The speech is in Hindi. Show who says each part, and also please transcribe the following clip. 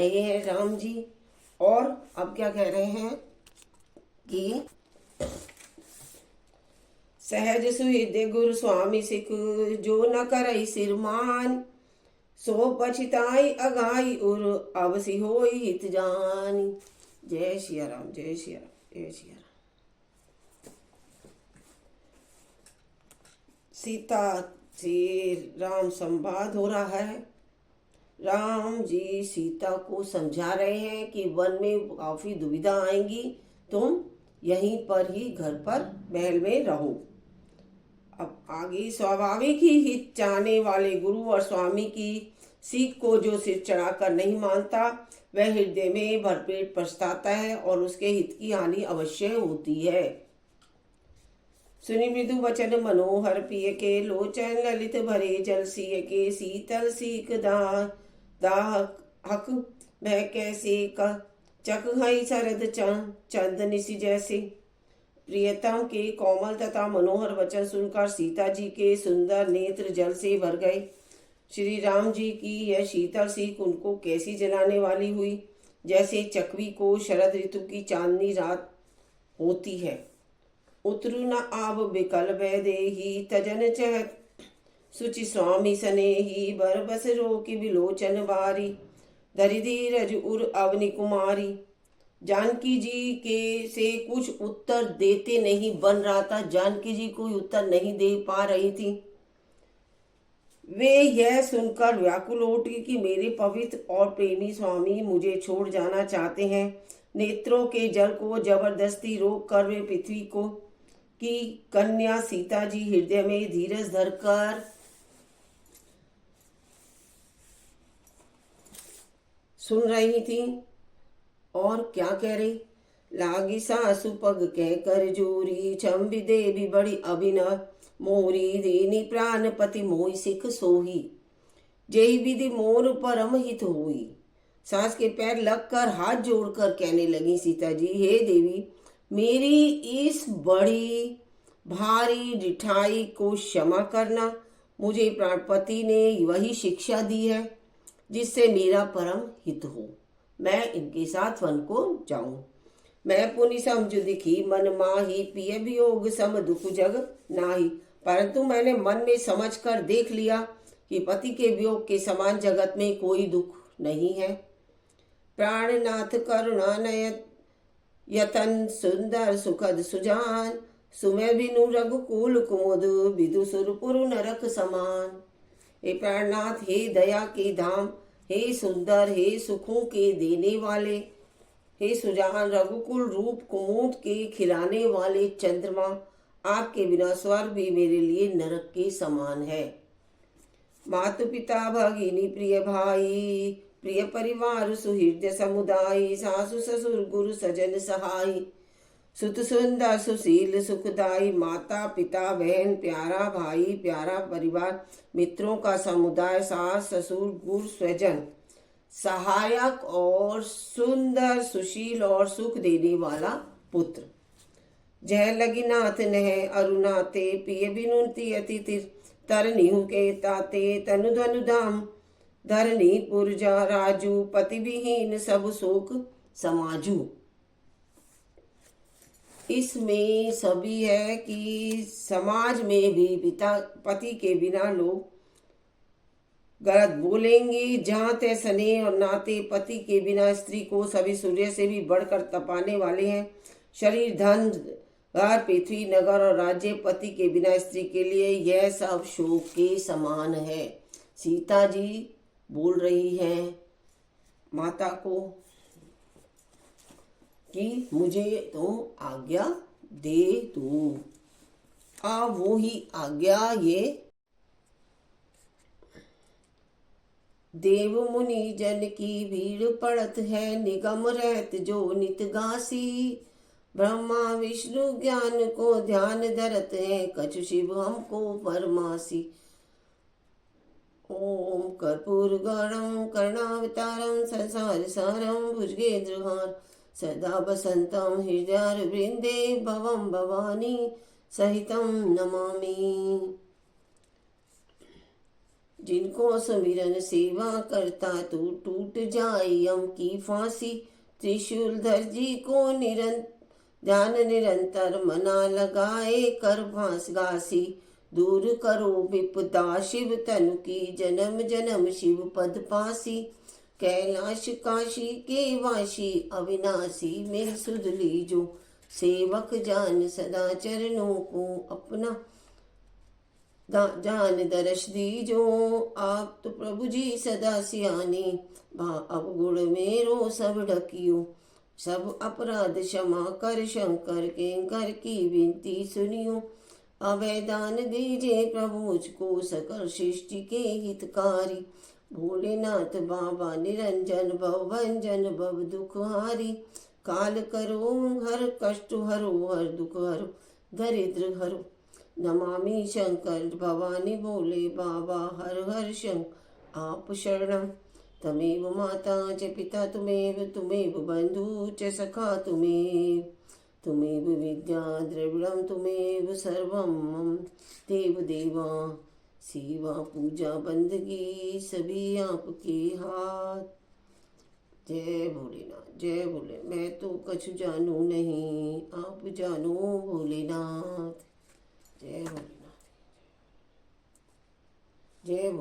Speaker 1: रहे हैं राम जी। और अब क्या कह रहे हैं कि सहज सुहृदय गुरु स्वामी सिख, जो न करई सिरमान, सो पछिताई अगाई उर, अब सी होई हित जानी। जय सिया राम, जय सिया राम, जय सिया राम। सीता से राम संवाद हो रहा है। राम जी सीता को समझा रहे हैं कि वन में काफी दुविधा आएंगी, तुम यहीं पर ही घर पर महल में रहो। अब आगे, स्वाभाविक ही हित चाहने वाले गुरु और स्वामी की सीख को जो सिर चढ़ाकर नहीं मानता, वह हृदय में भरपेट पछताता है और उसके हित की हानि अवश्य होती है। सुनि मृदु वचन मनोहर पिय के, लोचन ललित भरे जल सिय के, शीतल सीक दाह हक भय कैसे का, चक हई शरद चंद निशि जैसे। प्रियतम के कोमल तथा मनोहर वचन सुनकर सीता जी के सुंदर नेत्र जल से भर गए। श्री राम जी की यह शीतल सीख उनको कैसी जलाने वाली हुई, जैसे चकवी को शरद ऋतु की चांदनी रात होती है। उतरु न आब बिकल भय देही, तजन चहत सुचि स्वामी सनेही, बरबस रोकी बिलोचन बारी, धरि धीरज उर अवनि कुमारी। जानकी जी के से कुछ उत्तर देते नहीं बन रहा था, जानकी जी कोई उत्तर नहीं दे पा रही थी। वे यह सुनकर व्याकुल उठी कि मेरे पवित्र और प्रेमी स्वामी मुझे छोड़ जाना चाहते हैं। नेत्रों के जल को जबरदस्ती रोक कर वे पृथ्वी को की कन्या सीता जी हृदय में धीरज धरकर सुन रही थी। और क्या कह रही, लागी सासु पग कह कर जोरी, छम्बी देवी बड़ी अभिनव मोरी, दीनी प्राणपति मोहि सिख सोही, जय विधि मोर परम हित होई। सास के पैर लगकर हाथ जोड़कर कहने लगी सीता जी, हे देवी, मेरी इस बड़ी भारी डिठाई को क्षमा करना। मुझे प्राणपति ने वही शिक्षा दी है जिससे मेरा परम हित हो। मैं इनके साथ वन को जाऊं। मैं पुनि समझ दिखी मन माही, पिय वियोग सम दुख जग नाही। परंतु मैंने मन में समझ कर देख लिया कि पति के वियोग के समान जगत में कोई दुख नहीं है। प्राणनाथ करुणा नयत यतन सुंदर सुखद सुजान, सुमय बिनु रघुकुल कुमुद, विदु सुरपुर नरक समान। हे प्राणनाथ, हे दया के धाम, हे सुंदर, हे सुखों के देने वाले, हे सुजान, रघुकुल रूप कुमुद के खिलाने वाले चंद्रमा, आपके बिना स्वर्ग भी मेरे लिए नरक के समान है। मातु पिता भगिनी प्रिय भाई, प्रिय परिवार सुहृदय समुदाय, सासु ससुर गुरु सजन सहाय, सुत सुंदर सुशील सुखदाई। माता पिता बहन प्यारा भाई प्यारा परिवार, मित्रों का समुदाय, सास ससुर गुरु स्वजन सहायक और सुंदर सुशील और सुख देने वाला पुत्र। जय लगी नाथ नह अरुणाते, पिय बिनुति अति तरनिहु के ताते, तनु धनु धाम धरनी पुरजा राजू, पति विहीन सब शोक समाजू। इसमें सभी है कि समाज में भी पिता पति के बिना लोग गलत बोलेंगे। जहाँ तय स्नेह और नाते पति के बिना स्त्री को सभी सूर्य से भी बढ़कर तपाने वाले हैं। शरीर धन घर पृथ्वी नगर और राज्य, पति के बिना स्त्री के लिए यह सब शोक के समान है। सीता जी बोल रही हैं माता को कि मुझे तुम आज्ञा दे दो। वो ही आज्ञा ये देव मुनि जन की भीड़ पड़त है, निगम रहत जो नित गासी। ब्रह्मा विष्णु ज्ञान को ध्यान धरत है, कछु शिव हमको फरमासी। ओम कर्पूर गौरम करुणावतारम, संसार सारम भुजगेंद्रहार, सदा बसंतम हृदय वृंदे, भवम भवानी सहितम नमामि। जिनको सुमिरन सेवा करता तो टूट जाए यम की फांसी। त्रिशूलधर जी को ध्यान निरंतर मना लगाए, कर भांस घासी दूर करो विपदा शिव तनु की, जन्म जन्म शिव पद पासी। कैलाश काशी के वासी अविनाशी, मेरी सुध लीजो सेवक जान सदा चरणों को अपना जान दर्श दीजो। आप तो प्रभु जी सदा सियाने, भा अवगुण मेरो सब ढकियो। सब अपराध क्षमा कर शंकर, किंकर की विनती सुनियो। अवैदान दीजे प्रभु मुझको, सकल सृष्टि के हितकारी। भोलेनाथ बाबा निरंजन भव भंजन भव दुखहारी। काल करो हर कष्ट हरो, हर दुख हरो दरिद्र हरो। नमामि शंकर भवानी भोले बाबा, हर हर शंकर आप शरणम। तमेव माता च पिता तुमेव, तुमेव बंधु च सखा तुमेव, तुमेव विद्या द्रविड़ं तुमेव सर्वं मम देव देवा। सेवा पूजा बंदगी सभी आपके हाथ। जय भोलेनाथ जय भोले। मैं तो कछु जानू नहीं, आप जानो भोलेनाथ। जय भोलेनाथ जय भोले।